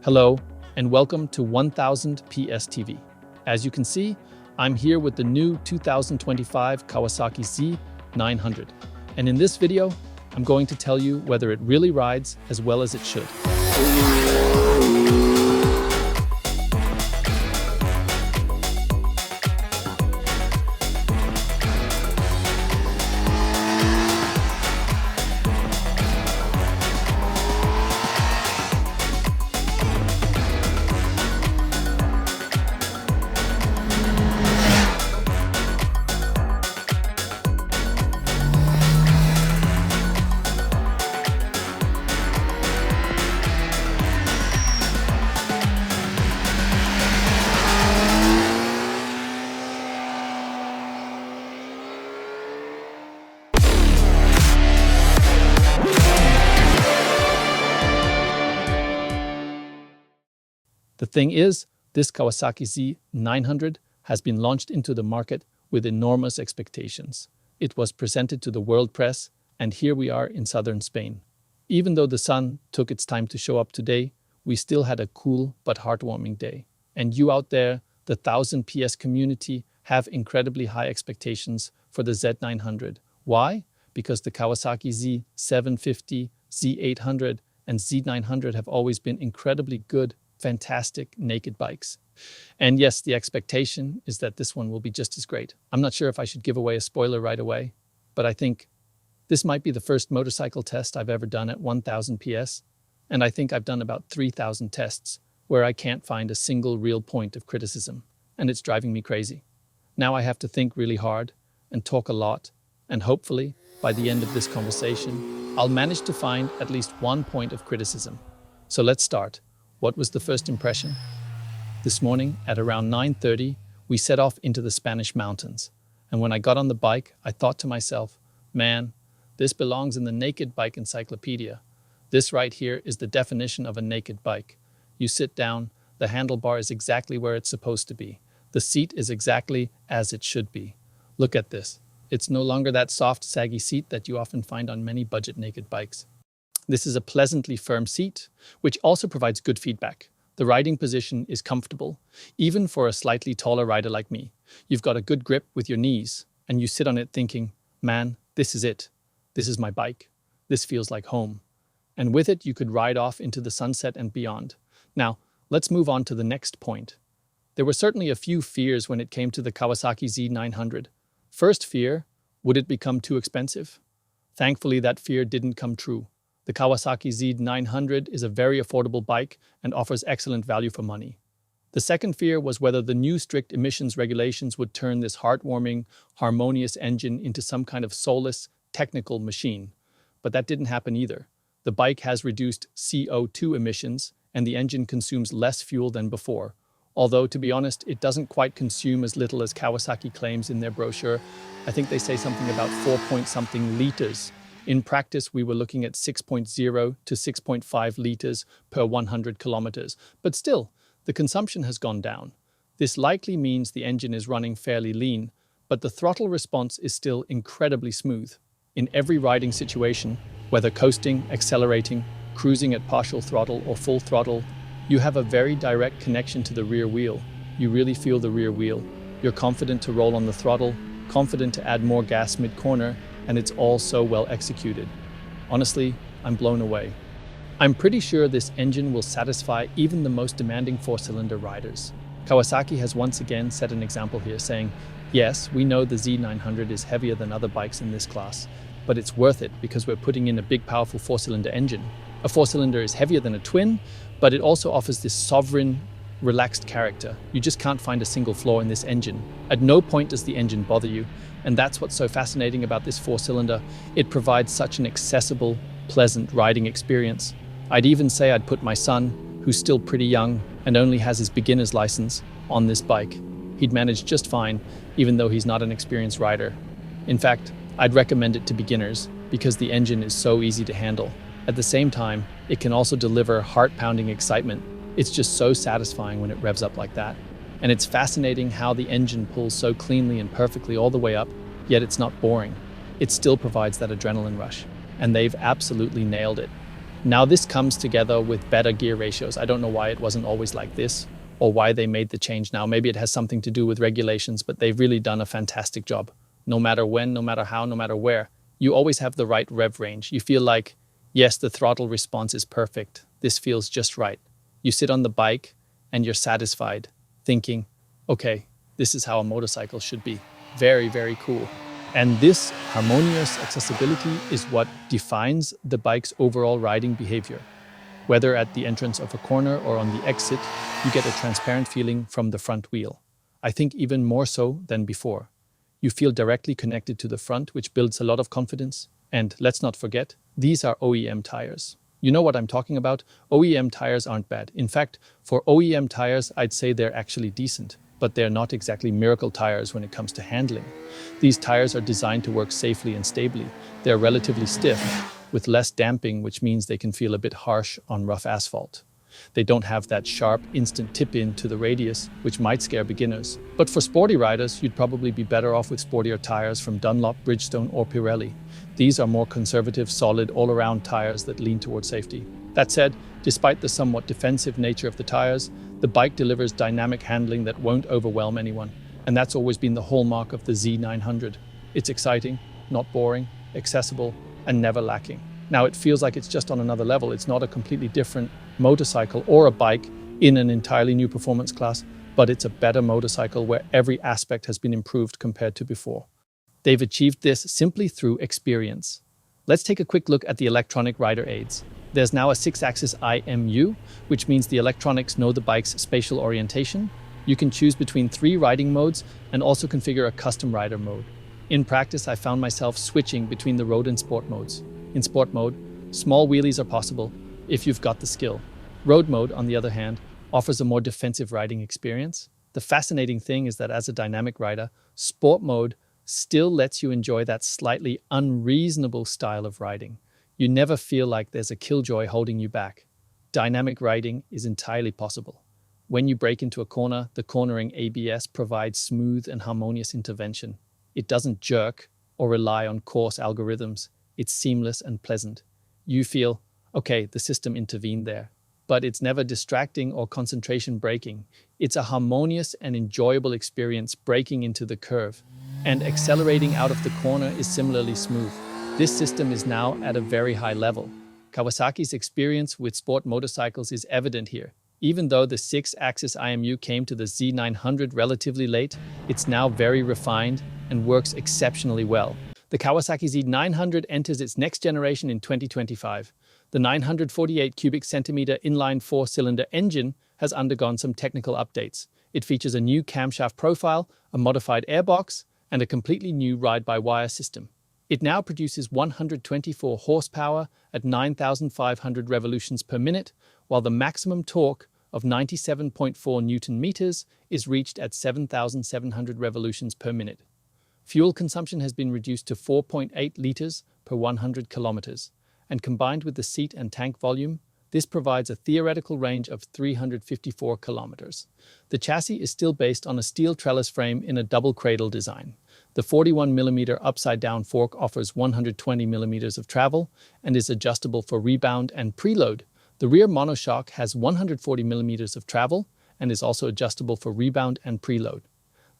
Hello, and welcome to 1000 PS TV. As you can see, I'm here with the new 2025 Kawasaki Z900. And in this video, I'm going to tell you whether it really rides as well as it should. The thing is, this Kawasaki Z900 has been launched into the market with enormous expectations. It was presented to the world press, and here we are in southern Spain. Even though the sun took its time to show up today, we still had a cool but heartwarming day. And you out there, the 1000 PS community, have incredibly high expectations for the Z900. Why? Because the Kawasaki Z750, Z800, and Z900 have always been incredibly good, fantastic naked bikes. And yes, the expectation is that this one will be just as great. I'm not sure if I should give away a spoiler right away, but I think this might be the first motorcycle test I've ever done at 1000 PS, and I think I've done about 3000 tests where I can't find a single real point of criticism, and it's driving me crazy. Now I have to think really hard and talk a lot, and hopefully, by the end of this conversation, I'll manage to find at least one point of criticism. So let's start. What was the first impression? This morning, at around 9:30, we set off into the Spanish mountains. And when I got on the bike, I thought to myself, man, this belongs in the naked bike encyclopedia. This right here is the definition of a naked bike. You sit down, the handlebar is exactly where it's supposed to be. The seat is exactly as it should be. Look at this. It's no longer that soft, saggy seat that you often find on many budget naked bikes. This is a pleasantly firm seat, which also provides good feedback. The riding position is comfortable, even for a slightly taller rider like me. You've got a good grip with your knees, and you sit on it thinking, man, this is it. This is my bike. This feels like home. And with it, you could ride off into the sunset and beyond. Now, let's move on to the next point. There were certainly a few fears when it came to the Kawasaki Z900. First fear, would it become too expensive? Thankfully, that fear didn't come true. The Kawasaki Z900 is a very affordable bike and offers excellent value for money. The second fear was whether the new strict emissions regulations would turn this heartwarming, harmonious engine into some kind of soulless, technical machine. But that didn't happen either. The bike has reduced CO2 emissions, and the engine consumes less fuel than before. Although, to be honest, it doesn't quite consume as little as Kawasaki claims in their brochure. I think they say something about 4-point-something liters. In practice, we were looking at 6.0 to 6.5 liters per 100 kilometers. But still, the consumption has gone down. This likely means the engine is running fairly lean, but the throttle response is still incredibly smooth. In every riding situation, whether coasting, accelerating, cruising at partial throttle or full throttle, you have a very direct connection to the rear wheel. You really feel the rear wheel. You're confident to roll on the throttle, confident to add more gas mid-corner, and it's all so well executed. Honestly, I'm blown away. I'm pretty sure this engine will satisfy even the most demanding four-cylinder riders. Kawasaki has once again set an example here, saying, yes, we know the Z900 is heavier than other bikes in this class, but it's worth it because we're putting in a big, powerful four-cylinder engine. A four-cylinder is heavier than a twin, but it also offers this sovereign, relaxed character. You just can't find a single flaw in this engine. At no point does the engine bother you. And that's what's so fascinating about this four-cylinder. It provides such an accessible, pleasant riding experience. I'd even say I'd put my son, who's still pretty young and only has his beginner's license, on this bike. He'd manage just fine, even though he's not an experienced rider. In fact, I'd recommend it to beginners because the engine is so easy to handle. At the same time, it can also deliver heart-pounding excitement. It's just so satisfying when it revs up like that. And it's fascinating how the engine pulls so cleanly and perfectly all the way up, yet it's not boring. It still provides that adrenaline rush, and they've absolutely nailed it. Now this comes together with better gear ratios. I don't know why it wasn't always like this or why they made the change now. Maybe it has something to do with regulations, but they've really done a fantastic job. No matter when, no matter how, no matter where, you always have the right rev range. You feel like, yes, the throttle response is perfect. This feels just right. You sit on the bike and you're satisfied, thinking, okay, this is how a motorcycle should be. Very, very cool. And this harmonious accessibility is what defines the bike's overall riding behavior. Whether at the entrance of a corner or on the exit, you get a transparent feeling from the front wheel. I think even more so than before. You feel directly connected to the front, which builds a lot of confidence. And let's not forget, these are OEM tires. You know what I'm talking about? OEM tires aren't bad. In fact, for OEM tires, I'd say they're actually decent, but they're not exactly miracle tires when it comes to handling. These tires are designed to work safely and stably. They're relatively stiff, with less damping, which means they can feel a bit harsh on rough asphalt. They don't have that sharp, instant tip-in to the radius, which might scare beginners. But for sporty riders, you'd probably be better off with sportier tires from Dunlop, Bridgestone, or Pirelli. These are more conservative, solid, all-around tires that lean towards safety. That said, despite the somewhat defensive nature of the tires, the bike delivers dynamic handling that won't overwhelm anyone. And that's always been the hallmark of the Z900. It's exciting, not boring, accessible, and never lacking. Now, it feels like it's just on another level. It's not a completely different motorcycle or a bike in an entirely new performance class, but it's a better motorcycle where every aspect has been improved compared to before. They've achieved this simply through experience. Let's take a quick look at the electronic rider aids. There's now a 6-axis IMU, which means the electronics know the bike's spatial orientation. You can choose between 3 riding modes and also configure a custom rider mode. In practice, I found myself switching between the road and sport modes. In sport mode, small wheelies are possible if you've got the skill. Road mode, on the other hand, offers a more defensive riding experience. The fascinating thing is that as a dynamic rider, sport mode still lets you enjoy that slightly unreasonable style of riding. You never feel like there's a killjoy holding you back. Dynamic riding is entirely possible. When you brake into a corner, the cornering ABS provides smooth and harmonious intervention. It doesn't jerk or rely on coarse algorithms. It's seamless and pleasant. You feel, okay, the system intervened there. But it's never distracting or concentration braking. It's a harmonious and enjoyable experience braking into the curve. And accelerating out of the corner is similarly smooth. This system is now at a very high level. Kawasaki's experience with sport motorcycles is evident here. Even though the 6-axis IMU came to the Z900 relatively late, it's now very refined and works exceptionally well. The Kawasaki Z900 enters its next generation in 2025. The 948 cubic centimeter inline 4-cylinder engine has undergone some technical updates. It features a new camshaft profile, a modified airbox, and a completely new ride-by-wire system. It now produces 124 horsepower at 9,500 revolutions per minute, while the maximum torque of 97.4 Newton meters is reached at 7,700 revolutions per minute. Fuel consumption has been reduced to 4.8 liters per 100 kilometers, and combined with the seat and tank volume, this provides a theoretical range of 354 kilometers. The chassis is still based on a steel trellis frame in a double cradle design. The 41mm upside-down fork offers 120 millimeters of travel and is adjustable for rebound and preload. The rear monoshock has 140 millimeters of travel and is also adjustable for rebound and preload.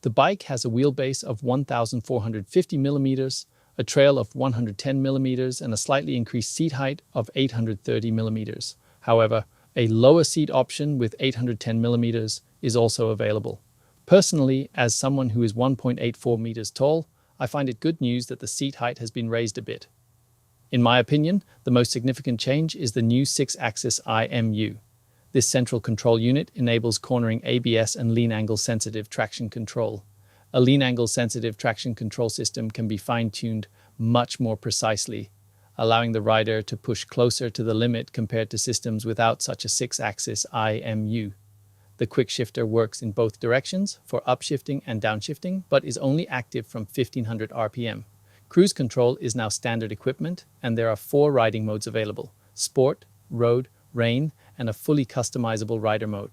The bike has a wheelbase of 1,450 millimeters, a trail of 110 millimeters, and a slightly increased seat height of 830 millimeters. However, a lower seat option with 810 millimeters is also available. Personally, as someone who is 1.84 meters tall, I find it good news that the seat height has been raised a bit. In my opinion, the most significant change is the new 6-axis IMU. This central control unit enables cornering ABS and lean angle sensitive traction control. A lean angle sensitive traction control system can be fine-tuned much more precisely, allowing the rider to push closer to the limit compared to systems without such a 6-axis IMU. The Quickshifter works in both directions for upshifting and downshifting, but is only active from 1500 RPM. Cruise control is now standard equipment, and there are 4 riding modes available: Sport, Road, Rain, and a fully customizable rider mode.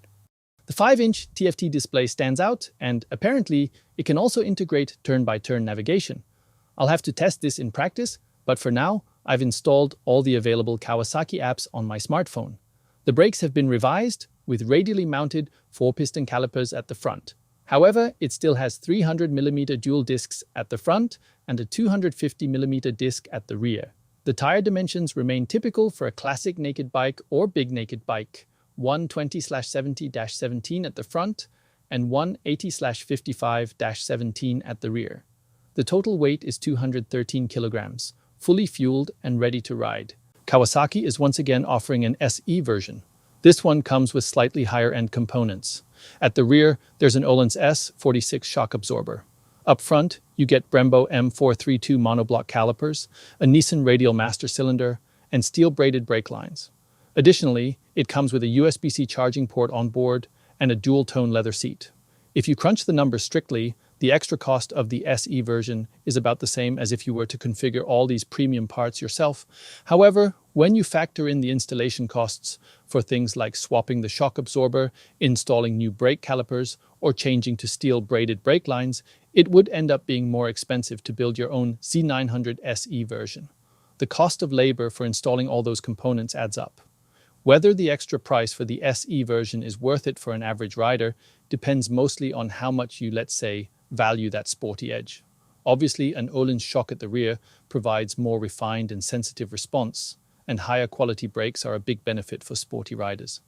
The 5-inch TFT display stands out, and apparently it can also integrate turn-by-turn navigation. I'll have to test this in practice, but for now, I've installed all the available Kawasaki apps on my smartphone. The brakes have been revised with radially mounted 4-piston calipers at the front. However, it still has 300mm dual discs at the front and a 250mm disc at the rear. The tire dimensions remain typical for a classic naked bike or big naked bike, 120/70-17 at the front and 180/55-17 at the rear. The total weight is 213 kilograms, fully fueled and ready to ride. Kawasaki is once again offering an SE version. This one comes with slightly higher-end components. At the rear, there's an Öhlins S46 shock absorber. Up front, you get Brembo M432 monoblock calipers, a Nissan radial master cylinder, and steel-braided brake lines. Additionally, it comes with a USB-C charging port on board and a dual-tone leather seat. If you crunch the numbers strictly, the extra cost of the SE version is about the same as if you were to configure all these premium parts yourself. However, when you factor in the installation costs for things like swapping the shock absorber, installing new brake calipers, or changing to steel-braided brake lines, it would end up being more expensive to build your own Z900 SE version. The cost of labor for installing all those components adds up. Whether the extra price for the SE version is worth it for an average rider depends mostly on how much you, let's say, value that sporty edge. Obviously, an Öhlins shock at the rear provides more refined and sensitive response, and higher quality brakes are a big benefit for sporty riders.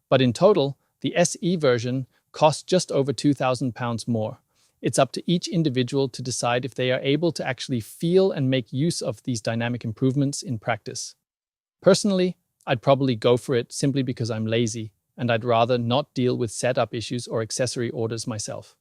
But in total, the SE version costs just over £2,000 more. It's up to each individual to decide if they are able to actually feel and make use of these dynamic improvements in practice. Personally, I'd probably go for it simply because I'm lazy, and I'd rather not deal with setup issues or accessory orders myself.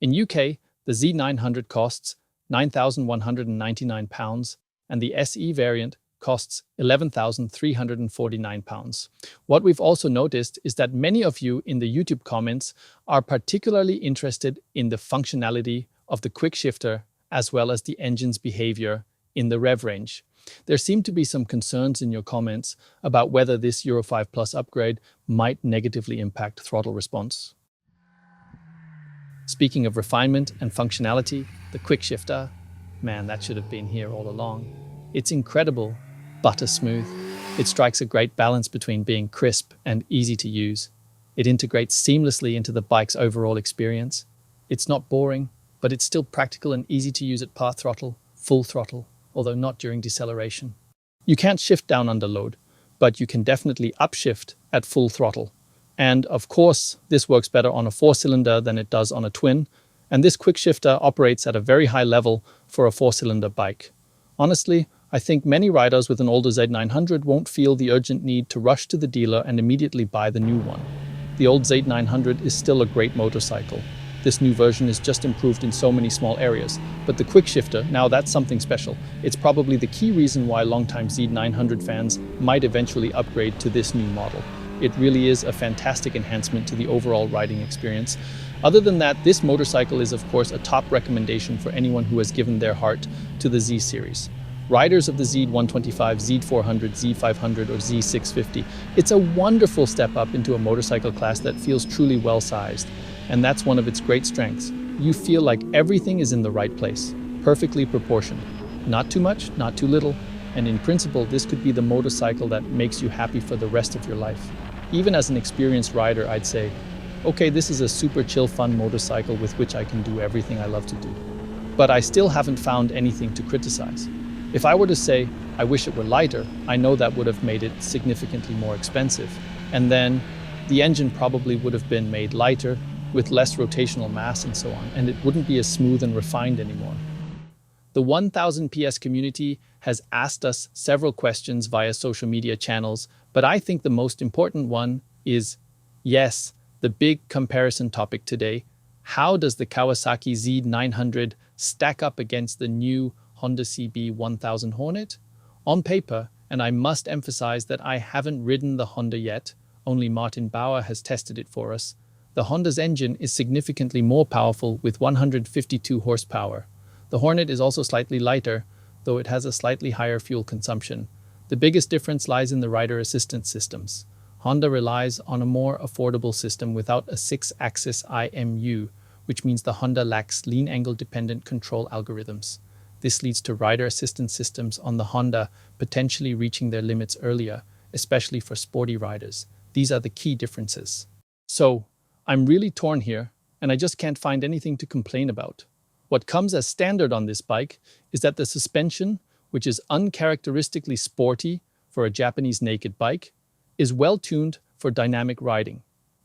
In UK, the Z900 costs £9,199 and the SE variant costs £11,349. What we've also noticed is that many of you in the YouTube comments are particularly interested in the functionality of the Quickshifter as well as the engine's behavior in the rev range. There seem to be some concerns in your comments about whether this Euro 5 Plus upgrade might negatively impact throttle response. Speaking of refinement and functionality, the Quickshifter, man, that should have been here all along. It's incredible, butter smooth. It strikes a great balance between being crisp and easy to use. It integrates seamlessly into the bike's overall experience. It's not boring, but it's still practical and easy to use at part throttle, full throttle, although not during deceleration. You can't shift down under load, but you can definitely upshift at full throttle. And of course, this works better on a 4-cylinder than it does on a twin, and this Quickshifter operates at a very high level for a 4-cylinder bike. Honestly, I think many riders with an older Z900 won't feel the urgent need to rush to the dealer and immediately buy the new one. The old Z900 is still a great motorcycle. This new version is just improved in so many small areas, but the Quickshifter, now that's something special. It's probably the key reason why longtime Z900 fans might eventually upgrade to this new model. It really is a fantastic enhancement to the overall riding experience. Other than that, this motorcycle is of course a top recommendation for anyone who has given their heart to the Z series. Riders of the Z125, Z400, Z500 or Z650, it's a wonderful step up into a motorcycle class that feels truly well-sized. And that's one of its great strengths. You feel like everything is in the right place, perfectly proportioned. Not too much, not too little. And in principle, this could be the motorcycle that makes you happy for the rest of your life. Even as an experienced rider, I'd say, okay, this is a super chill, fun motorcycle with which I can do everything I love to do. But I still haven't found anything to criticize. If I were to say, I wish it were lighter, I know that would have made it significantly more expensive. And then the engine probably would have been made lighter, with less rotational mass and so on, and it wouldn't be as smooth and refined anymore. The 1000 PS community has asked us several questions via social media channels, but I think the most important one is, yes, the big comparison topic today. How does the Kawasaki Z900 stack up against the new Honda CB 1000 Hornet? On paper, and I must emphasize that I haven't ridden the Honda yet, only Martin Bauer has tested it for us. The Honda's engine is significantly more powerful with 152 horsepower. The Hornet is also slightly lighter, though it has a slightly higher fuel consumption. The biggest difference lies in the rider assistance systems. Honda relies on a more affordable system without a 6-axis IMU, which means the Honda lacks lean angle dependent control algorithms. This leads to rider assistance systems on the Honda potentially reaching their limits earlier, especially for sporty riders. These are the key differences. So, I'm really torn here, and I just can't find anything to complain about. What comes as standard on this bike is that the suspension, which is uncharacteristically sporty for a Japanese naked bike, is well tuned for dynamic riding.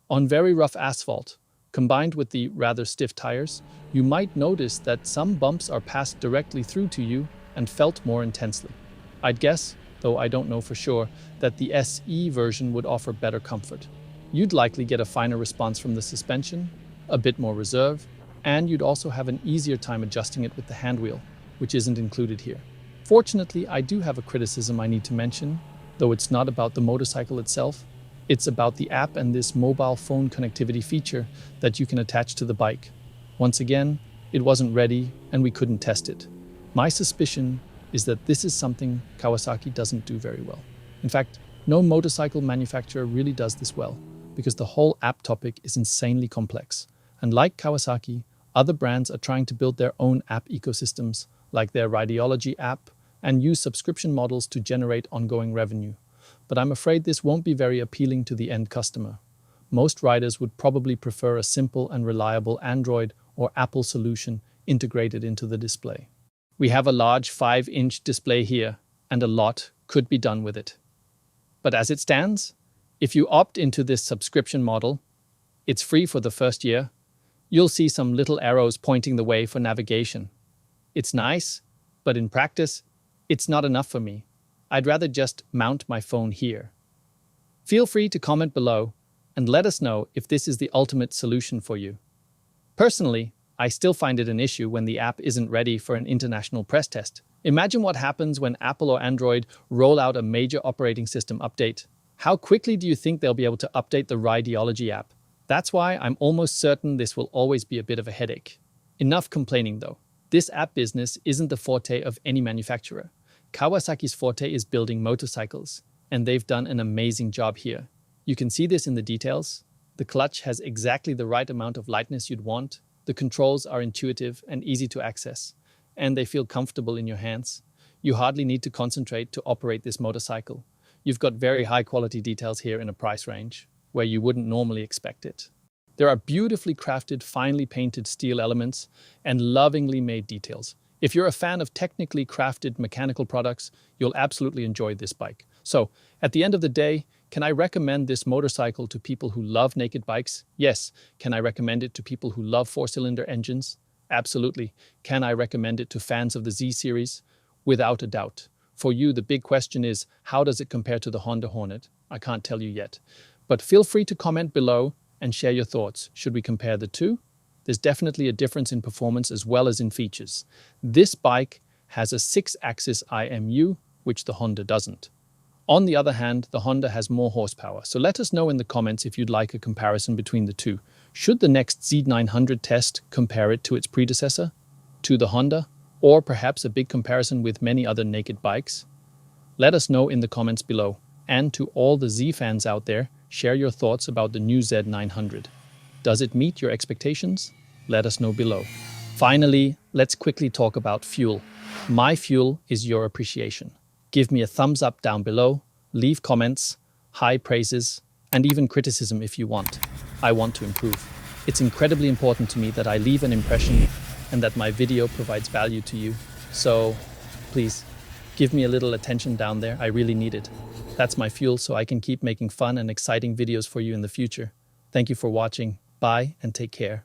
On very rough asphalt, combined with the rather stiff tires, you might notice that some bumps are passed directly through to you and felt more intensely. I'd guess, though I don't know for sure, that the SE version would offer better comfort. You'd likely get a finer response from the suspension, a bit more reserve, and you'd also have an easier time adjusting it with the handwheel, which isn't included here. Fortunately, I do have a criticism I need to mention, though it's not about the motorcycle itself. It's about the app and this mobile phone connectivity feature that you can attach to the bike. Once again, it wasn't ready and we couldn't test it. My suspicion is that this is something Kawasaki doesn't do very well. In fact, no motorcycle manufacturer really does this well, because the whole app topic is insanely complex. And like Kawasaki, other brands are trying to build their own app ecosystems, like their Rideology app, and use subscription models to generate ongoing revenue. But I'm afraid this won't be very appealing to the end customer. Most riders would probably prefer a simple and reliable Android or Apple solution integrated into the display. We have a large 5-inch display here, and a lot could be done with it. But as it stands, if you opt into this subscription model, it's free for the first year. You'll see some little arrows pointing the way for navigation. It's nice, but in practice, it's not enough for me. I'd rather just mount my phone here. Feel free to comment below and let us know if this is the ultimate solution for you. Personally, I still find it an issue when the app isn't ready for an international press test. Imagine what happens when Apple or Android roll out a major operating system update. How quickly do you think they'll be able to update the Rideology app? That's why I'm almost certain this will always be a bit of a headache. Enough complaining though. This app business isn't the forte of any manufacturer. Kawasaki's forte is building motorcycles, and they've done an amazing job here. You can see this in the details. The clutch has exactly the right amount of lightness you'd want. The controls are intuitive and easy to access, and they feel comfortable in your hands. You hardly need to concentrate to operate this motorcycle. You've got very high quality details here in a price range where you wouldn't normally expect it. There are beautifully crafted, finely painted steel elements and lovingly made details. If you're a fan of technically crafted mechanical products, you'll absolutely enjoy this bike. So, at the end of the day, can I recommend this motorcycle to people who love naked bikes? Yes. Can I recommend it to people who love 4-cylinder engines? Absolutely. Can I recommend it to fans of the Z series? Without a doubt. For you, the big question is, how does it compare to the Honda Hornet? I can't tell you yet. But feel free to comment below and share your thoughts. Should we compare the two? There's definitely a difference in performance as well as in features. This bike has a 6-axis IMU, which the Honda doesn't. On the other hand, the Honda has more horsepower, so let us know in the comments if you'd like a comparison between the two. Should the next Z900 test compare it to its predecessor, to the Honda, or perhaps a big comparison with many other naked bikes? Let us know in the comments below. And to all the Z fans out there, share your thoughts about the new Z900. Does it meet your expectations? Let us know below. Finally, let's quickly talk about fuel. My fuel is your appreciation. Give me a thumbs up down below, leave comments, high praises, and even criticism if you want. I want to improve. It's incredibly important to me that I leave an impression and that my video provides value to you. So, please, give me a little attention down there. I really need it. That's my fuel so I can keep making fun and exciting videos for you in the future. Thank you for watching. Bye and take care.